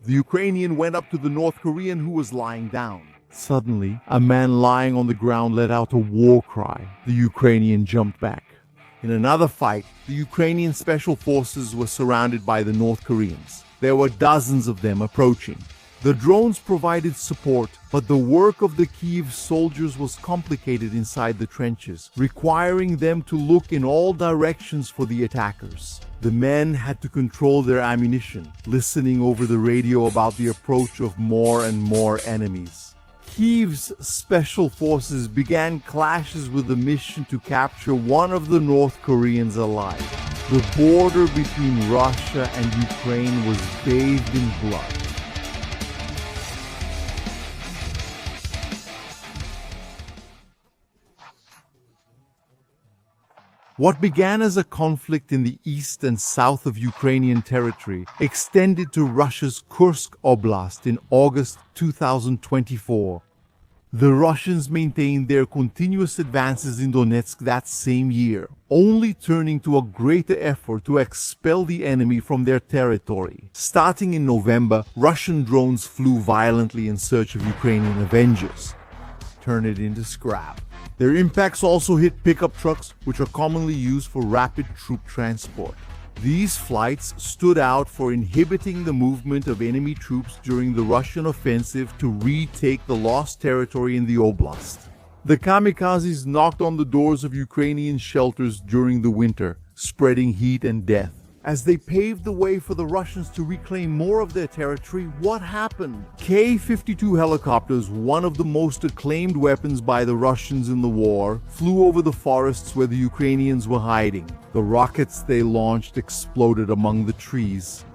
The Ukrainian went up to the North Korean who was lying down. Suddenly, a man lying on the ground let out a war cry. The Ukrainian jumped back. In another fight, the Ukrainian special forces were surrounded by the North Koreans. There were dozens of them approaching. The drones provided support, but the work of the Kyiv soldiers was complicated inside the trenches, requiring them to look in all directions for the attackers. The men had to control their ammunition, listening over the radio about the approach of more and more enemies. Kyiv's special forces began clashes with the mission to capture one of the North Koreans alive. The border between Russia and Ukraine was bathed in blood. What began as a conflict in the east and south of Ukrainian territory extended to Russia's Kursk Oblast in August 2024. The Russians maintained their continuous advances in Donetsk that same year, only turning to a greater effort to expel the enemy from their territory. Starting in November, Russian drones flew violently in search of Ukrainian avengers. Turn it into scrap. Their impacts also hit pickup trucks, which are commonly used for rapid troop transport. These flights stood out for inhibiting the movement of enemy troops during the Russian offensive to retake the lost territory in the oblast. The kamikazes knocked on the doors of Ukrainian shelters during the winter, spreading heat and death. As they paved the way for the Russians to reclaim more of their territory, what happened? K-52 helicopters, one of the most acclaimed weapons by the Russians in the war, flew over the forests where the Ukrainians were hiding. The rockets they launched exploded among the trees.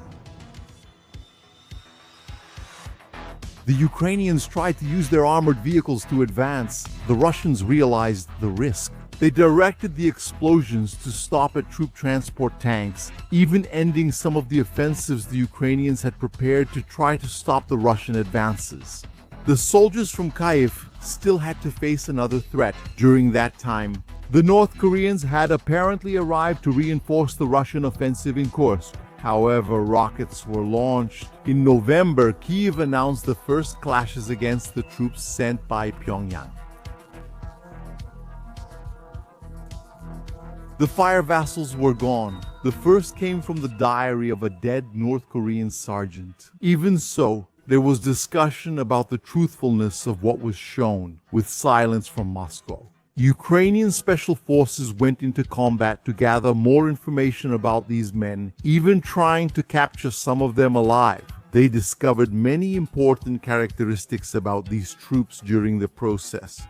The Ukrainians tried to use their armored vehicles to advance. The Russians realized the risk. They directed the explosions to stop at troop transport tanks, even ending some of the offensives the Ukrainians had prepared to try to stop the Russian advances. The soldiers from Kyiv still had to face another threat. During that time, the North Koreans had apparently arrived to reinforce the Russian offensive in Kursk. However, rockets were launched. In November, Kyiv announced the first clashes against the troops sent by Pyongyang. The fire vassals were gone. The first came from the diary of a dead North Korean sergeant. Even so, there was discussion about the truthfulness of what was shown, with silence from Moscow. Ukrainian special forces went into combat to gather more information about these men, even trying to capture some of them alive. They discovered many important characteristics about these troops during the process.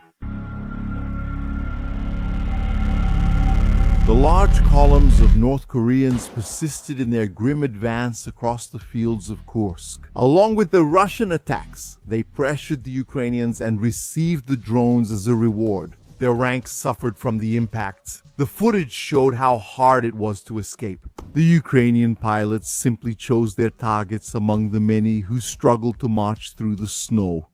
The large columns of North Koreans persisted in their grim advance across the fields of Kursk. Along with the Russian attacks, they pressured the Ukrainians and received the drones as a reward. Their ranks suffered from the impacts. The footage showed how hard it was to escape. The Ukrainian pilots simply chose their targets among the many who struggled to march through the snow.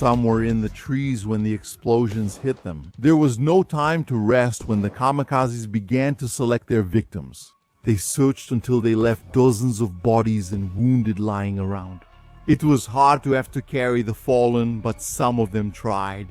Some were in the trees when the explosions hit them. There was no time to rest when the kamikazes began to select their victims. They searched until they left dozens of bodies and wounded lying around. It was hard to have to carry the fallen, but some of them tried.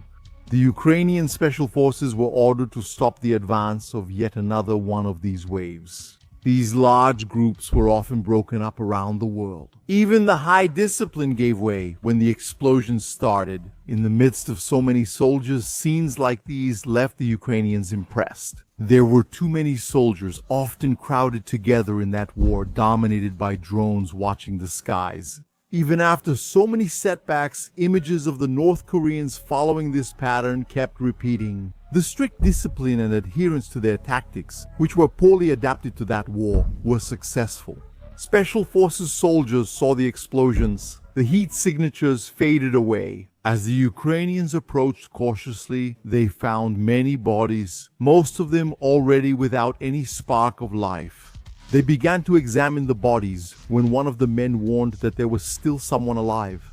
The Ukrainian special forces were ordered to stop the advance of yet another one of these waves. These large groups were often broken up around the world. Even the high discipline gave way when the explosions started. In the midst of so many soldiers, scenes like these left the Ukrainians impressed. There were too many soldiers, often crowded together in that war, dominated by drones watching the skies. Even after so many setbacks, images of the North Koreans following this pattern kept repeating. The strict discipline and adherence to their tactics, which were poorly adapted to that war, were successful. Special Forces soldiers saw the explosions. The heat signatures faded away. As the Ukrainians approached cautiously, they found many bodies, most of them already without any spark of life. They began to examine the bodies when one of the men warned that there was still someone alive.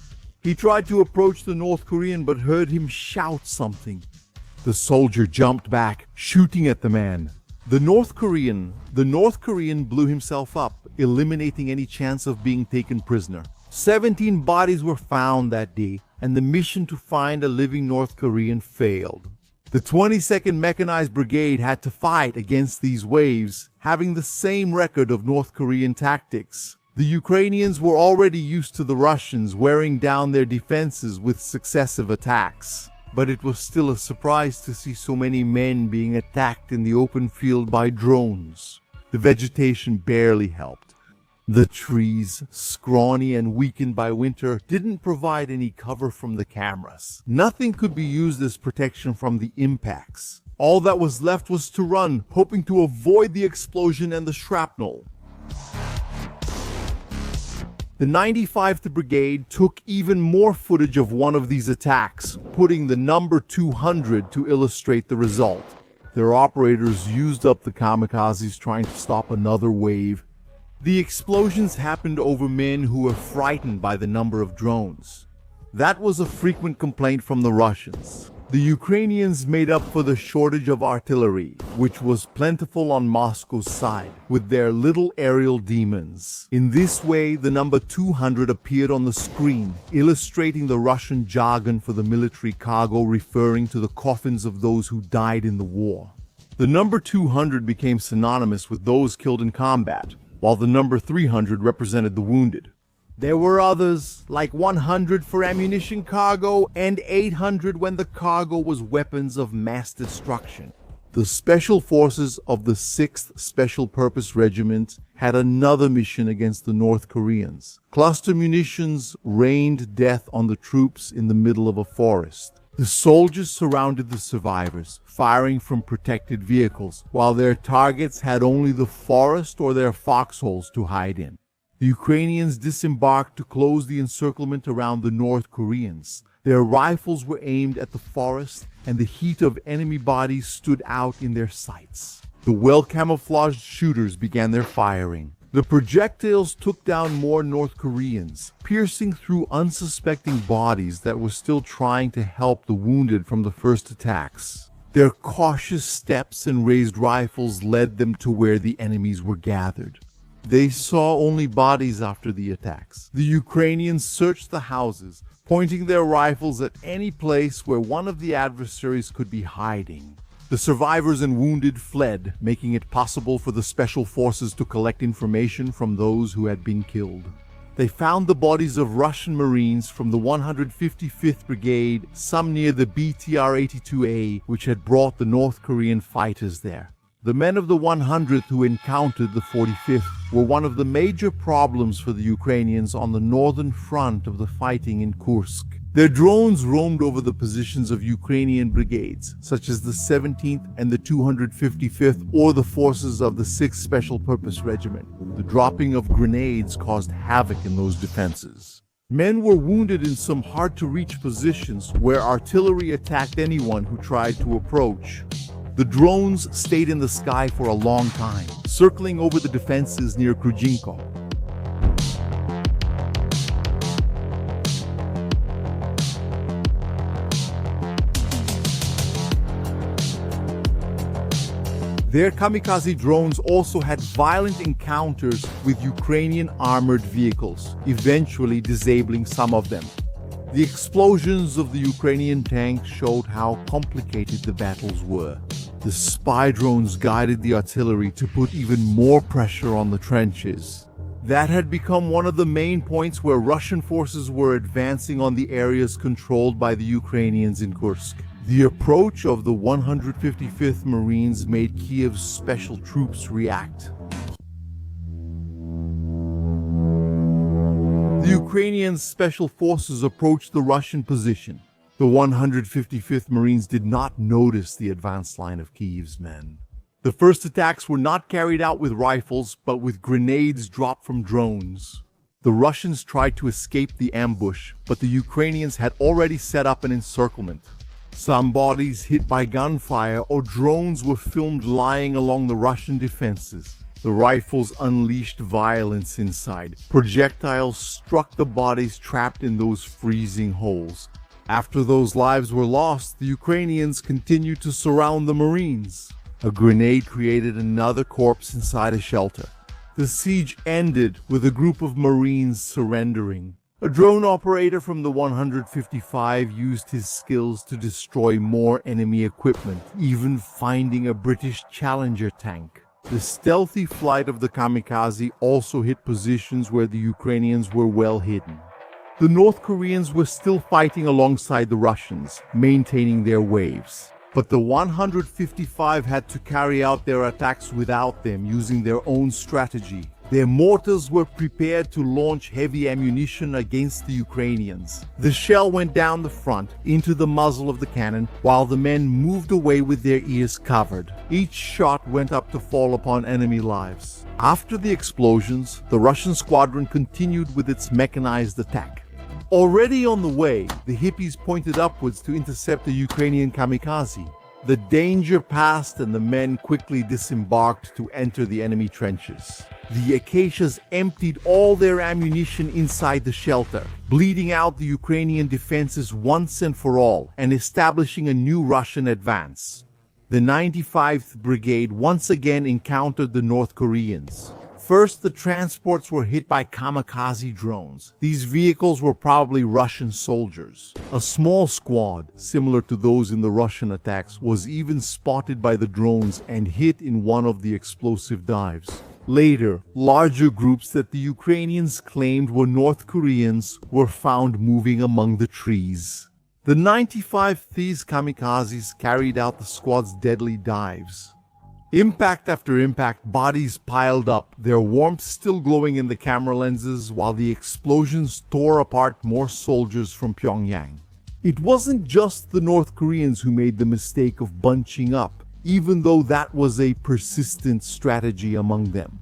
He tried to approach the North Korean but heard him shout something. The soldier jumped back, shooting at the man. The North Korean blew himself up, eliminating any chance of being taken prisoner. 17 bodies were found that day, and the mission to find a living North Korean failed. The 22nd Mechanized Brigade had to fight against these waves, having the same record of North Korean tactics. The Ukrainians were already used to the Russians wearing down their defenses with successive attacks. But it was still a surprise to see so many men being attacked in the open field by drones. The vegetation barely helped. The trees, scrawny and weakened by winter, didn't provide any cover from the cameras. Nothing could be used as protection from the impacts. All that was left was to run, hoping to avoid the explosion and the shrapnel. The 95th Brigade took even more footage of one of these attacks, putting the number 200 to illustrate the result. Their operators used up the kamikazes trying to stop another wave. The explosions happened over men who were frightened by the number of drones. That was a frequent complaint from the Russians. The Ukrainians made up for the shortage of artillery, which was plentiful on Moscow's side, with their little aerial demons. In this way, the number 200 appeared on the screen, illustrating the Russian jargon for the military cargo referring to the coffins of those who died in the war. The number 200 became synonymous with those killed in combat, while the number 300 represented the wounded. There were others, like 100 for ammunition cargo and 800 when the cargo was weapons of mass destruction. The Special Forces of the 6th Special Purpose Regiment had another mission against the North Koreans. Cluster munitions rained death on the troops in the middle of a forest. The soldiers surrounded the survivors, firing from protected vehicles, while their targets had only the forest or their foxholes to hide in. The Ukrainians disembarked to close the encirclement around the North Koreans. Their rifles were aimed at the forest, and the heat of enemy bodies stood out in their sights. The well-camouflaged shooters began their firing. The projectiles took down more North Koreans, piercing through unsuspecting bodies that were still trying to help the wounded from the first attacks. Their cautious steps and raised rifles led them to where the enemies were gathered. They saw only bodies after the attacks. The Ukrainians searched the houses, pointing their rifles at any place where one of the adversaries could be hiding. The survivors and wounded fled, making it possible for the special forces to collect information from those who had been killed. They found the bodies of Russian Marines from the 155th Brigade, some near the BTR-82A, which had brought the North Korean fighters there. The men of the 100th who encountered the 45th were one of the major problems for the Ukrainians on the northern front of the fighting in Kursk. Their drones roamed over the positions of Ukrainian brigades, such as the 17th and the 255th, or the forces of the 6th Special Purpose Regiment. The dropping of grenades caused havoc in those defenses. Men were wounded in some hard-to-reach positions where artillery attacked anyone who tried to approach. The drones stayed in the sky for a long time, circling over the defenses near Krujinko. Their kamikaze drones also had violent encounters with Ukrainian armored vehicles, eventually disabling some of them. The explosions of the Ukrainian tanks showed how complicated the battles were. The spy drones guided the artillery to put even more pressure on the trenches. That had become one of the main points where Russian forces were advancing on the areas controlled by the Ukrainians in Kursk. The approach of the 155th Marines made Kiev's special troops react. The Ukrainian special forces approached the Russian position. The 155th Marines did not notice the advance line of Kiev's men. The first attacks were not carried out with rifles, but with grenades dropped from drones. The Russians tried to escape the ambush, but the Ukrainians had already set up an encirclement. Some bodies hit by gunfire or drones were filmed lying along the Russian defenses. The rifles unleashed violence inside. Projectiles struck the bodies trapped in those freezing holes. After those lives were lost, the Ukrainians continued to surround the Marines. A grenade created another corpse inside a shelter. The siege ended with a group of Marines surrendering. A drone operator from the 155 used his skills to destroy more enemy equipment, even finding a British Challenger tank. The stealthy flight of the kamikaze also hit positions where the Ukrainians were well hidden. The North Koreans were still fighting alongside the Russians, maintaining their waves. But the 155 had to carry out their attacks without them, using their own strategy. Their mortars were prepared to launch heavy ammunition against the Ukrainians. The shell went down the front, into the muzzle of the cannon, while the men moved away with their ears covered. Each shot went up to fall upon enemy lives. After the explosions, the Russian squadron continued with its mechanized attack. Already on the way, the hippies pointed upwards to intercept the Ukrainian kamikaze. The danger passed and the men quickly disembarked to enter the enemy trenches. The Acacias emptied all their ammunition inside the shelter, bleeding out the Ukrainian defenses once and for all and establishing a new Russian advance. The 95th Brigade once again encountered the North Koreans. First, the transports were hit by kamikaze drones. These vehicles were probably Russian soldiers. A small squad, similar to those in the Russian attacks, was even spotted by the drones and hit in one of the explosive dives. Later, larger groups that the Ukrainians claimed were North Koreans were found moving among the trees. The 95 Thieves kamikazes carried out the squad's deadly dives. Impact after impact, bodies piled up, their warmth still glowing in the camera lenses while the explosions tore apart more soldiers from Pyongyang. It wasn't just the North Koreans who made the mistake of bunching up, even though that was a persistent strategy among them.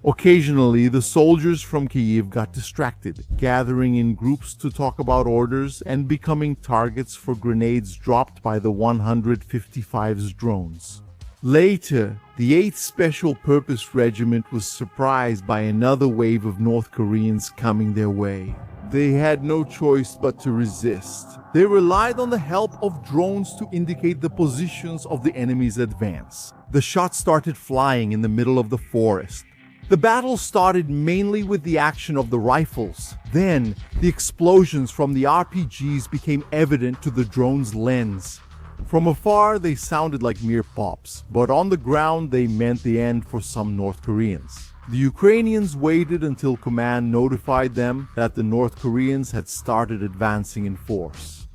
Occasionally, the soldiers from Kyiv got distracted, gathering in groups to talk about orders and becoming targets for grenades dropped by the 155's drones. Later, the 8th Special Purpose Regiment was surprised by another wave of North Koreans coming their way. They had no choice but to resist. They relied on the help of drones to indicate the positions of the enemy's advance. The shots started flying in the middle of the forest. The battle started mainly with the action of the rifles. Then, the explosions from the RPGs became evident to the drone's lens. From afar, they sounded like mere pops, but on the ground they meant the end for some North Koreans. The Ukrainians waited until command notified them that the North Koreans had started advancing in force.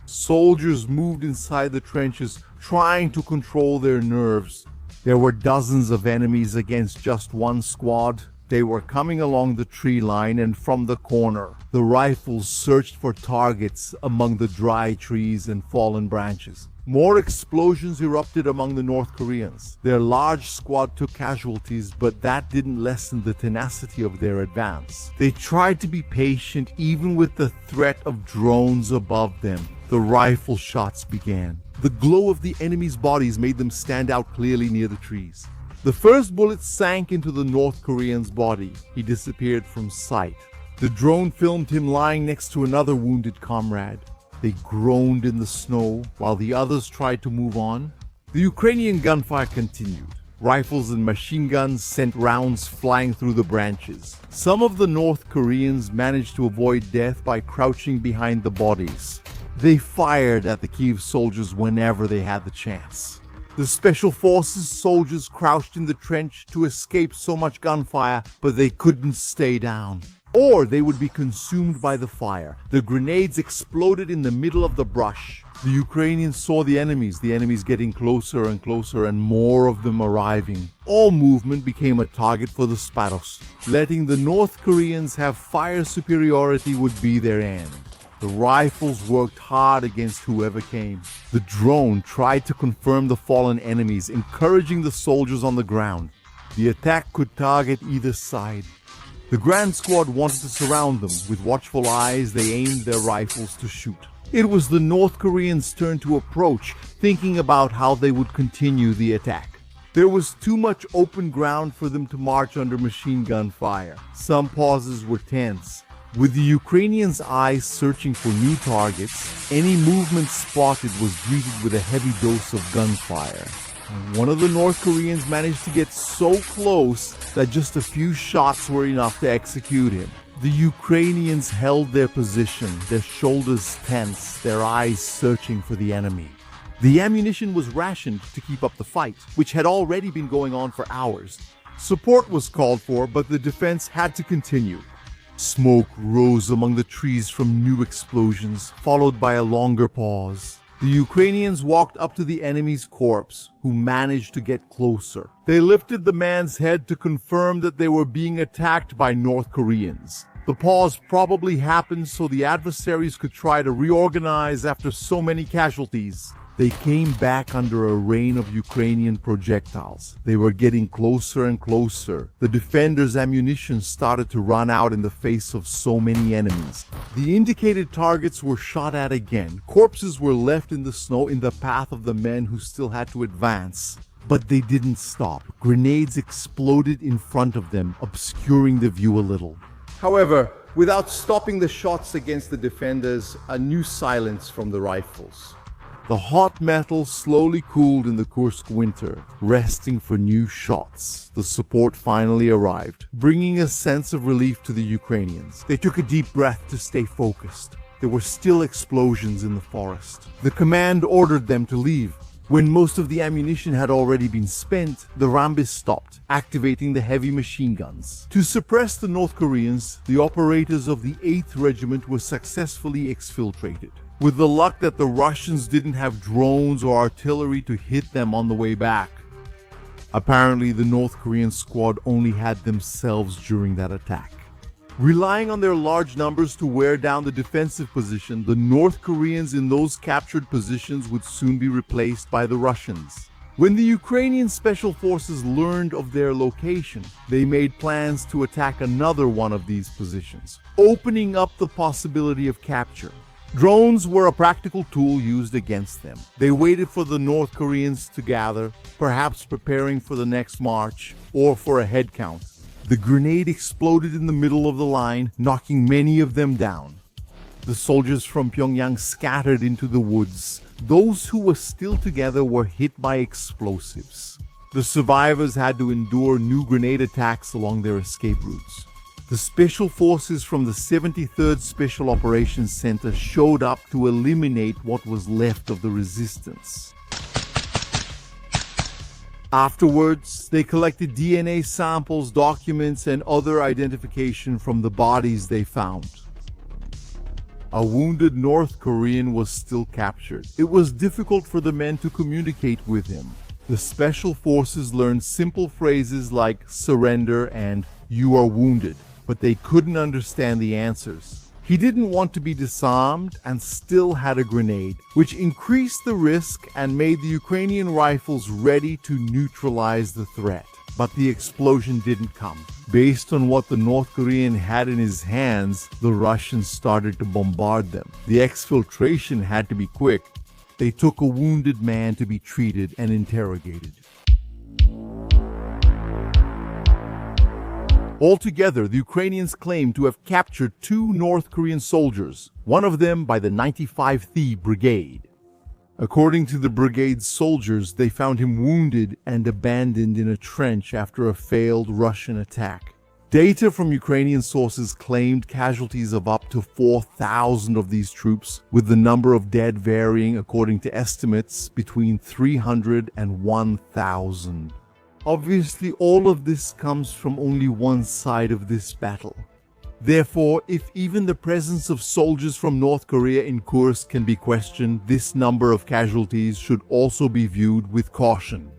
Soldiers moved inside the trenches, trying to control their nerves. There were dozens of enemies against just one squad. They were coming along the tree line and from the corner. The rifles searched for targets among the dry trees and fallen branches. More explosions erupted among the North Koreans. Their large squad took casualties, but that didn't lessen the tenacity of their advance. They tried to be patient even with the threat of drones above them. The rifle shots began. The glow of the enemy's bodies made them stand out clearly near the trees. The first bullet sank into the North Korean's body. He disappeared from sight. The drone filmed him lying next to another wounded comrade. They groaned in the snow while the others tried to move on. The Ukrainian gunfire continued. Rifles and machine guns sent rounds flying through the branches. Some of the North Koreans managed to avoid death by crouching behind the bodies. They fired at the Kyiv soldiers whenever they had the chance. The Special Forces soldiers crouched in the trench to escape so much gunfire, but they couldn't stay down. Or they would be consumed by the fire. The grenades exploded in the middle of the brush. The Ukrainians saw the enemies getting closer and closer and more of them arriving. All movement became a target for the Sparos. Letting the North Koreans have fire superiority would be their end. The rifles worked hard against whoever came. The drone tried to confirm the fallen enemies, encouraging the soldiers on the ground. The attack could target either side. The Grand Squad wanted to surround them. With watchful eyes, they aimed their rifles to shoot. It was the North Koreans' turn to approach, thinking about how they would continue the attack. There was too much open ground for them to march under machine gun fire. Some pauses were tense. With the Ukrainians' eyes searching for new targets, any movement spotted was greeted with a heavy dose of gunfire. And one of the North Koreans managed to get so close that just a few shots were enough to execute him. The Ukrainians held their position, their shoulders tense, their eyes searching for the enemy. The ammunition was rationed to keep up the fight, which had already been going on for hours. Support was called for, but the defense had to continue. Smoke rose among the trees from new explosions, followed by a longer pause. The Ukrainians walked up to the enemy's corpse, who managed to get closer. They lifted the man's head to confirm that they were being attacked by North Koreans. The pause probably happened so the adversaries could try to reorganize after so many casualties. They came back under a rain of Ukrainian projectiles. They were getting closer and closer. The defenders' ammunition started to run out in the face of so many enemies. The indicated targets were shot at again. Corpses were left in the snow in the path of the men who still had to advance. But they didn't stop. Grenades exploded in front of them, obscuring the view a little. However, without stopping the shots against the defenders, a new silence from the rifles. The hot metal slowly cooled in the Kursk winter, resting for new shots. The support finally arrived, bringing a sense of relief to the Ukrainians. They took a deep breath to stay focused. There were still explosions in the forest. The command ordered them to leave. When most of the ammunition had already been spent, the Rambis stopped, activating the heavy machine guns. To suppress the North Koreans, the operators of the 8th Regiment were successfully exfiltrated. With the luck that the Russians didn't have drones or artillery to hit them on the way back. Apparently, the North Korean squad only had themselves during that attack. Relying on their large numbers to wear down the defensive position, the North Koreans in those captured positions would soon be replaced by the Russians. When the Ukrainian special forces learned of their location, they made plans to attack another one of these positions, opening up the possibility of capture. Drones were a practical tool used against them. They waited for the North Koreans to gather, perhaps preparing for the next march or for a head count. The grenade exploded in the middle of the line, knocking many of them down. The soldiers from Pyongyang scattered into the woods. Those who were still together were hit by explosives. The survivors had to endure new grenade attacks along their escape routes. The special forces from the 73rd Special Operations Center showed up to eliminate what was left of the resistance. Afterwards, they collected DNA samples, documents, and other identification from the bodies they found. A wounded North Korean was still captured. It was difficult for the men to communicate with him. The special forces learned simple phrases like surrender and you are wounded, but they couldn't understand the answers. He didn't want to be disarmed and still had a grenade, which increased the risk and made the Ukrainian rifles ready to neutralize the threat. But the explosion didn't come. Based on what the North Korean had in his hands, the Russians started to bombard them. The exfiltration had to be quick. They took a wounded man to be treated and interrogated. Altogether, the Ukrainians claimed to have captured 2 North Korean soldiers, one of them by the 95th Brigade. According to the brigade's soldiers, they found him wounded and abandoned in a trench after a failed Russian attack. Data from Ukrainian sources claimed casualties of up to 4,000 of these troops, with the number of dead varying according to estimates between 300 and 1,000. Obviously, all of this comes from only one side of this battle. Therefore, if even the presence of soldiers from North Korea in Kursk can be questioned, this number of casualties should also be viewed with caution.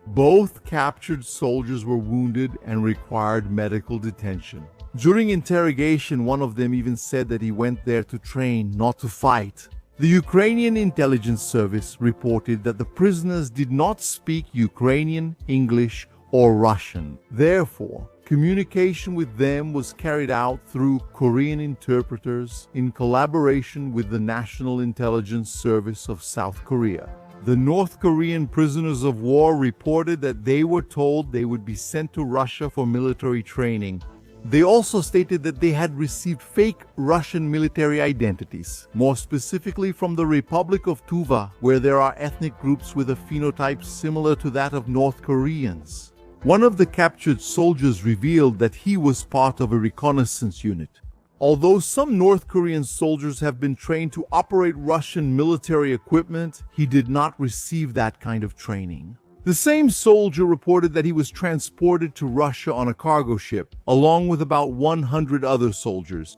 Both captured soldiers were wounded and required medical detention. During interrogation, one of them even said that he went there to train, not to fight. The Ukrainian intelligence service reported that the prisoners did not speak Ukrainian, English, or Russian. Therefore, communication with them was carried out through Korean interpreters in collaboration with the National Intelligence Service of South Korea. The North Korean prisoners of war reported that they were told they would be sent to Russia for military training. They also stated that they had received fake Russian military identities, more specifically from the Republic of Tuva, where there are ethnic groups with a phenotype similar to that of North Koreans. One of the captured soldiers revealed that he was part of a reconnaissance unit. Although some North Korean soldiers have been trained to operate Russian military equipment, he did not receive that kind of training. The same soldier reported that he was transported to Russia on a cargo ship, along with about 100 other soldiers.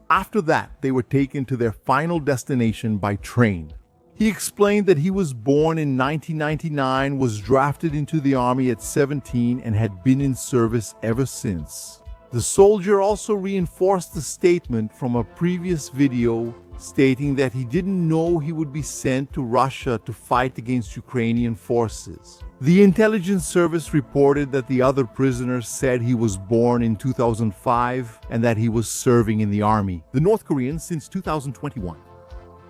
After that, they were taken to their final destination by train. He explained that he was born in 1999, was drafted into the army at 17, and had been in service ever since. The soldier also reinforced the statement from a previous video stating that he didn't know he would be sent to Russia to fight against Ukrainian forces. The intelligence service reported that the other prisoner said he was born in 2005 and that he was serving in the army, the North Korean, since 2021.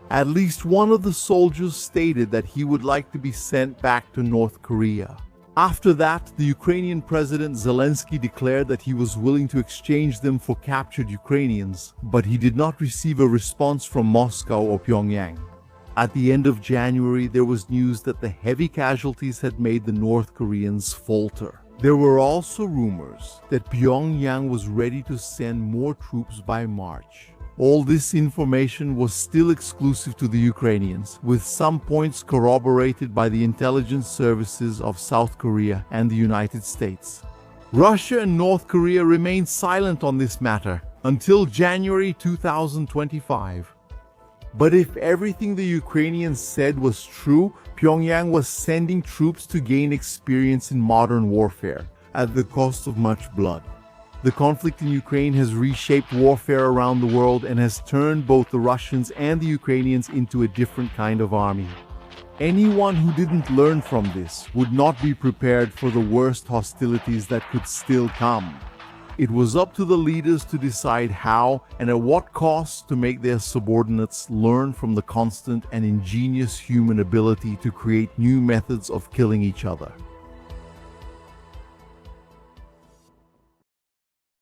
At least one of the soldiers stated that he would like to be sent back to North Korea. After that, the Ukrainian President Zelensky declared that he was willing to exchange them for captured Ukrainians, but he did not receive a response from Moscow or Pyongyang. At the end of January, there was news that the heavy casualties had made the North Koreans falter. There were also rumors that Pyongyang was ready to send more troops by March. All this information was still exclusive to the Ukrainians, with some points corroborated by the intelligence services of South Korea and the United States. Russia and North Korea remained silent on this matter until January 2025. But if everything the Ukrainians said was true, Pyongyang was sending troops to gain experience in modern warfare, at the cost of much blood. The conflict in Ukraine has reshaped warfare around the world and has turned both the Russians and the Ukrainians into a different kind of army. Anyone who didn't learn from this would not be prepared for the worst hostilities that could still come. It was up to the leaders to decide how and at what cost to make their subordinates learn from the constant and ingenious human ability to create new methods of killing each other.